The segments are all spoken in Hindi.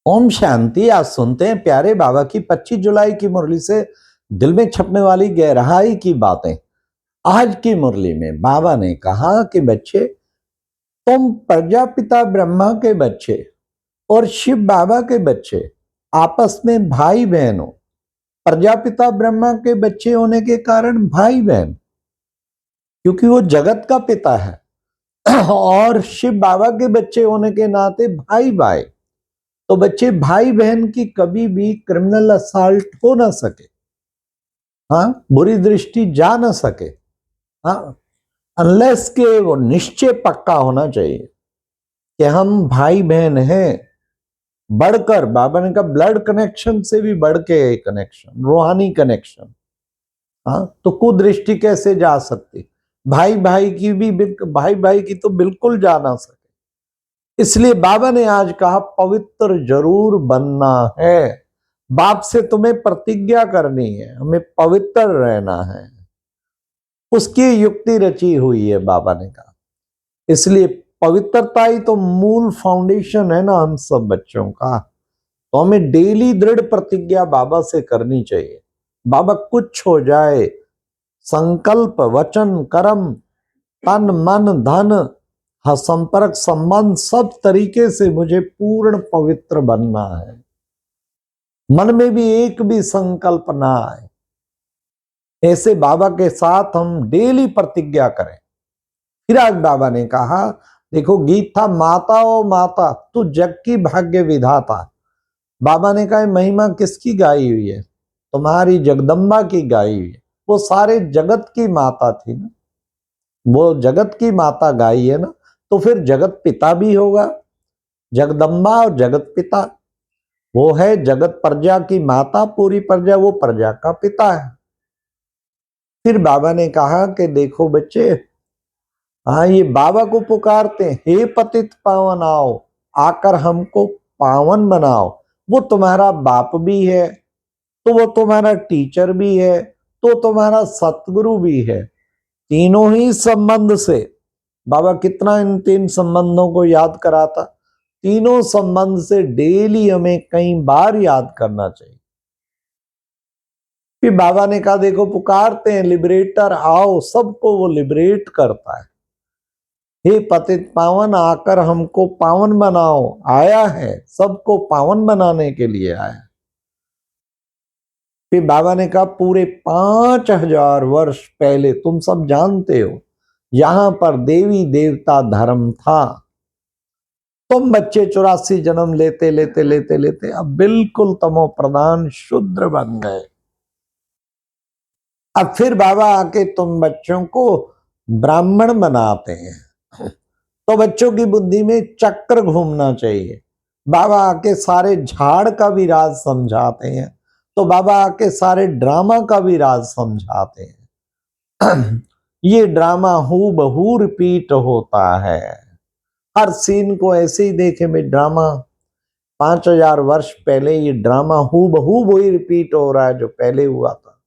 ओम शांति। आज सुनते हैं प्यारे बाबा की 25 जुलाई की मुरली से दिल में छपने वाली गहराई की बातें। आज की मुरली में बाबा ने कहा कि बच्चे, तुम प्रजापिता ब्रह्मा के बच्चे और शिव बाबा के बच्चे आपस में भाई बहन हो। प्रजापिता ब्रह्मा के बच्चे होने के कारण भाई बहन, क्योंकि वो जगत का पिता है, और शिव बाबा के बच्चे होने के नाते भाई भाई। तो बच्चे भाई बहन की कभी भी क्रिमिनल असाल्ट हो ना सके, हाँ, बुरी दृष्टि जा ना सके, हाँ, अनलेस के वो निश्चय पक्का होना चाहिए कि हम भाई बहन हैं। बढ़कर बाबा ने कहा ब्लड कनेक्शन से भी बढ़ के कनेक्शन, रूहानी कनेक्शन। हाँ, तो कुदृष्टि कैसे जा सकती? भाई भाई की भी, भाई भाई की तो बिल्कुल जा ना सके। इसलिए बाबा ने आज कहा पवित्र जरूर बनना है। बाप से तुम्हें प्रतिज्ञा करनी है, हमें पवित्र रहना है। उसकी युक्ति रची हुई है बाबा ने कहा। इसलिए पवित्रता ही तो मूल फाउंडेशन है ना हम सब बच्चों का। तो हमें डेली दृढ़ प्रतिज्ञा बाबा से करनी चाहिए। बाबा कुछ हो जाए, संकल्प, वचन, कर्म, तन, मन, धन, संपर्क, संबंध, सब तरीके से मुझे पूर्ण पवित्र बनना है। मन में भी एक भी संकल्प ना आए। ऐसे बाबा के साथ हम डेली प्रतिज्ञा करें। फिर आज बाबा ने कहा, देखो गीत था माता ओ माता तू जग की भाग्य विधाता। बाबा ने कहा महिमा किसकी गाई हुई है? तुम्हारी जगदम्बा की गाई हुई है। वो सारे जगत की माता थी ना, वो जगत की माता गाई है ना, तो फिर जगत पिता भी होगा। जगदम्बा और जगत पिता, वो है जगत प्रजा की माता, पूरी प्रजा, वो प्रजा का पिता है। फिर बाबा ने कहा कि देखो बच्चे, हाँ, ये बाबा को पुकारते हैं, हे पतित पावन आओ, आकर हमको पावन बनाओ। वो तुम्हारा बाप भी है, तो वो तुम्हारा टीचर भी है, तो तुम्हारा सतगुरु भी है। तीनों ही संबंध से बाबा कितना इन तीन संबंधों को याद कराता। तीनों संबंध से डेली हमें कई बार याद करना चाहिए। फिर बाबा ने कहा देखो पुकारते हैं लिबरेटर आओ, सबको वो लिबरेट करता है। हे पतित पावन आकर हमको पावन बनाओ, आया है, सबको पावन बनाने के लिए आया। फिर बाबा ने कहा पूरे 5000 वर्ष पहले, तुम सब जानते हो, यहां पर देवी देवता धर्म था। तुम बच्चे 84 जन्म लेते लेते लेते लेते अब बिल्कुल तमो प्रधान शूद्र बन गए। अब फिर बाबा आके तुम बच्चों को ब्राह्मण बनाते हैं। तो बच्चों की बुद्धि में चक्र घूमना चाहिए। बाबा आके सारे झाड़ का भी राज समझाते हैं, तो बाबा आके सारे ड्रामा का भी राज समझाते हैं। ये ड्रामा हूबहू रिपीट होता है। हर सीन को ऐसे ही देखे में ड्रामा 5000 वर्ष पहले ये ड्रामा हूबहू वही रिपीट हो रहा है जो पहले हुआ था।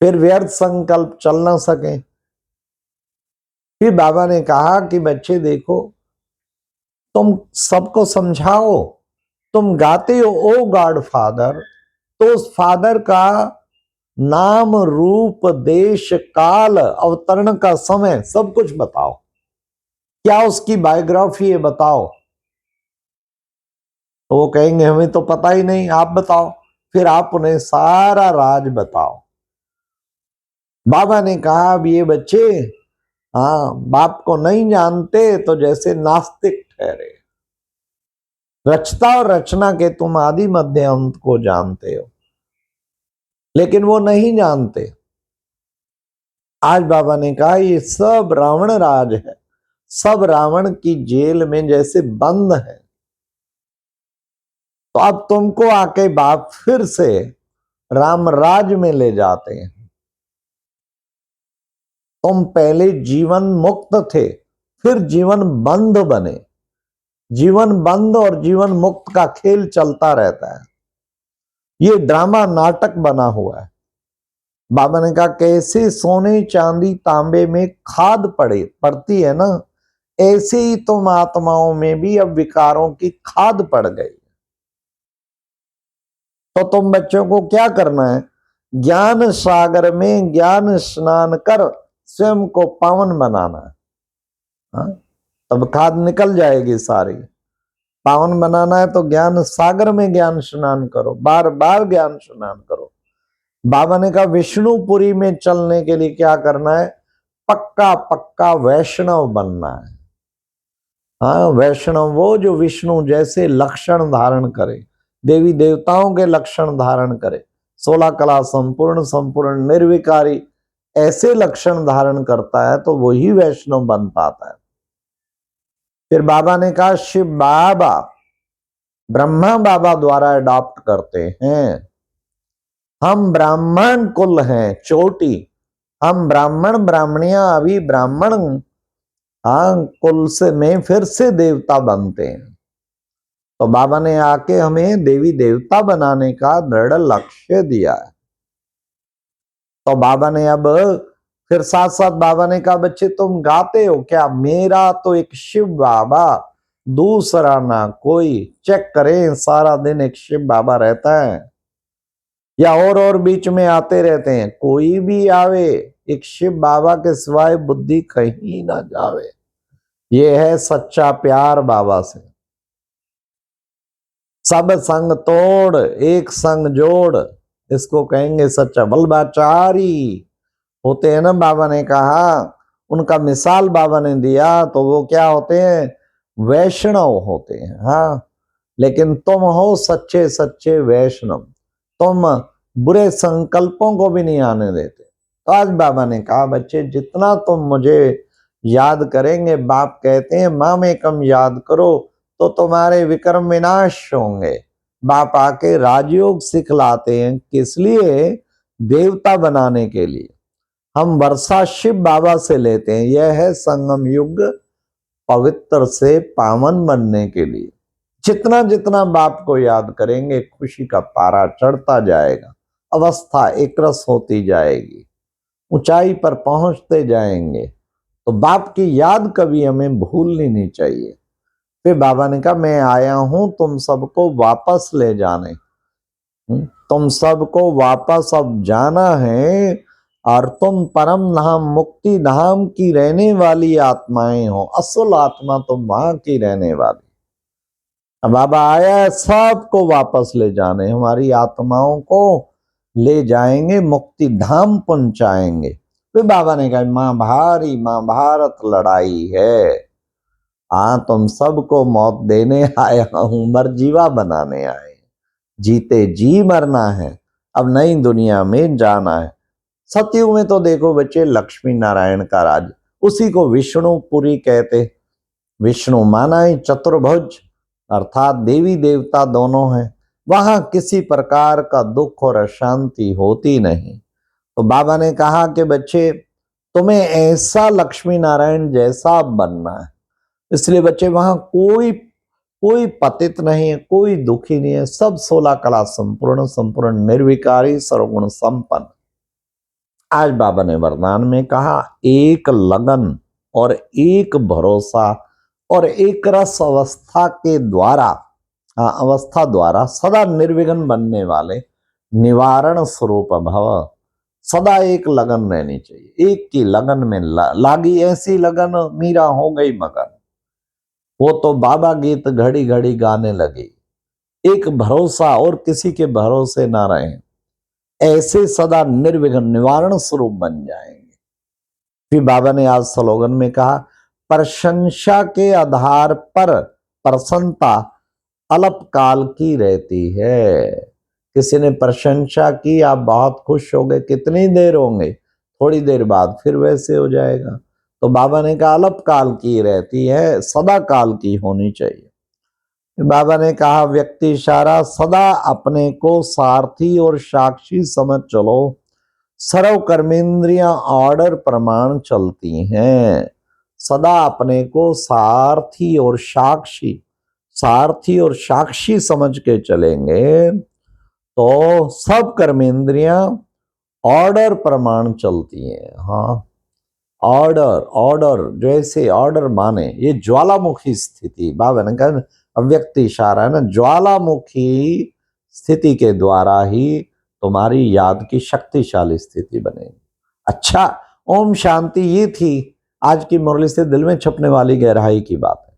फिर व्यर्थ संकल्प चल ना सके। फिर बाबा ने कहा कि बच्चे देखो, तुम सबको समझाओ, तुम गाते हो ओ गॉड फादर, तो उस फादर का नाम, रूप, देश, काल, अवतरण का समय सब कुछ बताओ। क्या उसकी बायोग्राफी है बताओ। तो वो कहेंगे हमें तो पता ही नहीं, आप बताओ। फिर आप उन्हें सारा राज बताओ। बाबा ने कहा अब ये बच्चे, हाँ, बाप को नहीं जानते तो जैसे नास्तिक ठहरे। रचता और रचना के तुम आदि मध्य अंत को जानते हो, लेकिन वो नहीं जानते। आज बाबा ने कहा ये सब रावण राज है, सब रावण की जेल में जैसे बंद है। तो अब तुमको आके बाप फिर से राम राज में ले जाते हैं। तुम पहले जीवन मुक्त थे, फिर जीवन बंद बने। जीवन बंद और जीवन मुक्त का खेल चलता रहता है। ये ड्रामा नाटक बना हुआ है। बाबा ने कहा कैसे सोने चांदी तांबे में खाद पड़ती है ना, ऐसे ही तुम आत्माओं में भी अब विकारों की खाद पड़ गई। तो तुम बच्चों को क्या करना है, ज्ञान सागर में ज्ञान स्नान कर स्वयं को पावन बनाना है। हाँ? तब खाद निकल जाएगी सारी। पावन बनाना है तो ज्ञान सागर में ज्ञान स्नान करो, बार बार ज्ञान स्नान करो। बाबा ने कहा विष्णुपुरी में चलने के लिए क्या करना है, पक्का पक्का वैष्णव बनना है। हाँ, वैष्णव वो जो विष्णु जैसे लक्षण धारण करे, देवी देवताओं के लक्षण धारण करे, 16 कला संपूर्ण, संपूर्ण निर्विकारी, ऐसे लक्षण धारण करता है तो वही वैष्णव बन पाता है। फिर बाबा ने कहा शिव बाबा ब्रह्मा बाबा अडॉप्ट अडॉप्ट करते हैं। हम ब्राह्मण कुल हैं, चोटी, हम ब्राह्मण ब्राह्मणियां अभी ब्राह्मण कुल से में फिर से देवता बनते हैं। तो बाबा ने आके हमें देवी देवता बनाने का दृढ़ लक्ष्य दिया है। तो बाबा ने अब फिर साथ साथ बाबा ने कहा बच्चे तुम गाते हो क्या, मेरा तो एक शिव बाबा, दूसरा ना कोई। चेक करें, सारा दिन एक शिव बाबा रहता है या और बीच में आते रहते हैं, कोई भी आवे एक शिव बाबा के सिवाय बुद्धि कहीं ना जावे। ये है सच्चा प्यार बाबा से। सब संग तोड़ एक संग जोड़, इसको कहेंगे सच्चा। बल्लभाचारी होते हैं ना, बाबा ने कहा, उनका मिसाल बाबा ने दिया, तो वो क्या होते हैं, वैष्णव होते हैं। हाँ, लेकिन तुम हो सच्चे सच्चे वैष्णव, तुम बुरे संकल्पों को भी नहीं आने देते। तो आज बाबा ने कहा बच्चे जितना तुम मुझे याद करेंगे, बाप कहते हैं माँ में कम याद करो तो तुम्हारे विक्रम विनाश होंगे। बाप आके राजयोग सिखलाते हैं, किस लिए, देवता बनाने के लिए। हम वर्षा शिव बाबा से लेते हैं, यह है संगम युग पवित्र से पावन बनने के लिए। जितना जितना बाप को याद करेंगे खुशी का पारा चढ़ता जाएगा, अवस्था एकरस होती जाएगी, ऊंचाई पर पहुंचते जाएंगे। तो बाप की याद कभी हमें भूलनी नहीं चाहिए। फिर बाबा ने कहा मैं आया हूं तुम सबको वापस ले जाने, तुम सबको वापस अब जाना है, और तुम परम धाम मुक्ति धाम की रहने वाली आत्माएं हो, असल आत्मा तुम वहां की रहने वाली। बाबा आया है सबको वापस ले जाने, हमारी आत्माओं को ले जाएंगे, मुक्ति धाम पहुंचाएंगे। फिर बाबा ने कहा मां भारी महाभारत लड़ाई है, हाँ तुम सबको मौत देने आया हूं, मरजीवा बनाने आए, जीते जी मरना है, अब नई दुनिया में जाना है। सतयुग में तो देखो बच्चे लक्ष्मी नारायण का राज, उसी को विष्णुपुरी कहते। विष्णु माना ही चतुर्भुज, अर्थात देवी देवता दोनों हैं, वहां किसी प्रकार का दुख और अशांति होती नहीं। तो बाबा ने कहा कि बच्चे तुम्हें ऐसा लक्ष्मी नारायण जैसा बनना है, इसलिए बच्चे वहां कोई कोई पतित नहीं है, कोई दुखी नहीं है, सब 16 कला संपूर्ण, संपूर्ण निर्विकारी, सर्वगुण संपन्न। आज बाबा ने वरदान में कहा एक लगन और एक भरोसा और एक रस अवस्था के द्वारा, अवस्था द्वारा सदा निर्विघ्न बनने वाले निवारण स्वरूप भव। सदा एक लगन रहनी चाहिए, एक की लगन में लागी ऐसी लगन मीरा हो गई मगन, वो तो बाबा गीत घड़ी घड़ी गाने लगी। एक भरोसा और किसी के भरोसे ना रहे, ऐसे सदा निर्विघ्न निवारण स्वरूप बन जाएंगे। फिर बाबा ने आज स्लोगन में कहा प्रशंसा के आधार पर प्रसन्नता अल्पकाल की रहती है। किसी ने प्रशंसा की, आप बहुत खुश हो गए, कितनी देर होंगे, थोड़ी देर बाद फिर वैसे हो जाएगा। तो बाबा ने कहा अल्पकाल की रहती है, सदा काल की होनी चाहिए। बाबा ने कहा व्यक्ति इशारा सदा अपने को सारथी और साक्षी समझ चलो, सर्व कर्मेंद्रियां ऑर्डर प्रमाण चलती हैं। सदा अपने को सारथी और साक्षी, सारथी और साक्षी समझ के चलेंगे तो सब कर्मेंद्रियां ऑर्डर प्रमाण चलती हैं। हाँ, ऑर्डर ऑर्डर, जैसे ऑर्डर माने ये ज्वालामुखी स्थिति, बाबा ने कहा अव्यक्त इशारा है ना, ज्वालामुखी स्थिति के द्वारा ही तुम्हारी याद की शक्तिशाली स्थिति बनेगी। अच्छा, ओम शांति। ये थी आज की मुरली से दिल में छपने वाली गहराई की बात।